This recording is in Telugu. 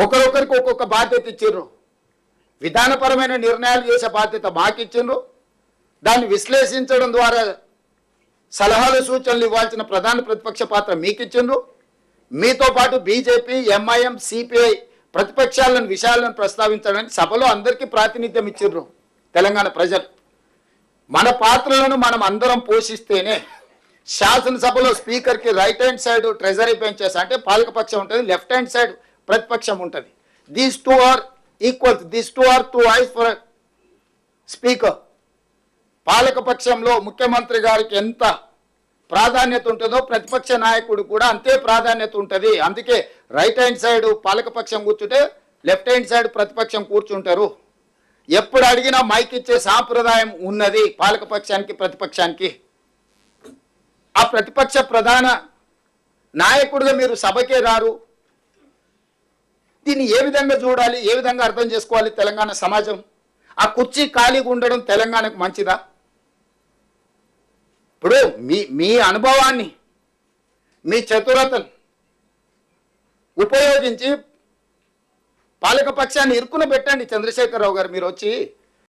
ఒకరొకరికి ఒక్కొక్క బాధ్యత ఇచ్చిండ్రు. విధానపరమైన నిర్ణయాలు చేసే బాధ్యత మాకు ఇచ్చిండ్రు. దాన్ని విశ్లేషించడం ద్వారా సలహాలు సూచనలు ఇవ్వాల్సిన ప్రధాన ప్రతిపక్ష పాత్ర మీకు ఇచ్చిండ్రు. మీతో పాటు బీజేపీ, ఎంఐఎం, సిపిఐ ప్రతిపక్షాలను విషయాలను ప్రస్తావించడానికి సభలో అందరికీ ప్రాతినిధ్యం ఇచ్చిండ్రు తెలంగాణ ప్రజలు. మన పాత్రలను మనం అందరం పోషిస్తేనే శాసనసభలో స్పీకర్కి right hand side treasury benches అంటే పాలకపక్షం ఉంటుంది, లెఫ్ట్ హ్యాండ్ సైడ్ ప్రతిపక్షం ఉంటుంది. These two are equal, these two are two eyes for speaker. పాలకపక్షంలో ముఖ్యమంత్రి గారికి ఎంత ప్రాధాన్యత ఉంటుందో ప్రతిపక్ష నాయకుడు కూడా అంతే ప్రాధాన్యత ఉంటుంది. అందుకే రైట్ హ్యాండ్ సైడ్ పాలకపక్షం కూర్చుంటే లెఫ్ట్ హ్యాండ్ సైడ్ ప్రతిపక్షం కూర్చుంటారు. ఎప్పుడు అడిగినా మైక్ ఇచ్చే సాంప్రదాయం ఉన్నది పాలకపక్షానికి, ప్రతిపక్షానికి. ఆ ప్రతిపక్ష ప్రధాన నాయకుడిగా మీరు సభకే రారు. దీన్ని ఏ విధంగా చూడాలి, ఏ విధంగా అర్థం చేసుకోవాలి తెలంగాణ సమాజం? ఆ కుర్చీ ఖాళీగా ఉండడం తెలంగాణకు మంచిదా? ఇప్పుడు మీ అనుభవాన్ని, మీ చతురతను ఉపయోగించి పాలకపక్షాన్ని ఇరుకున పెట్టండి. చంద్రశేఖరరావు గారు మీరు వచ్చి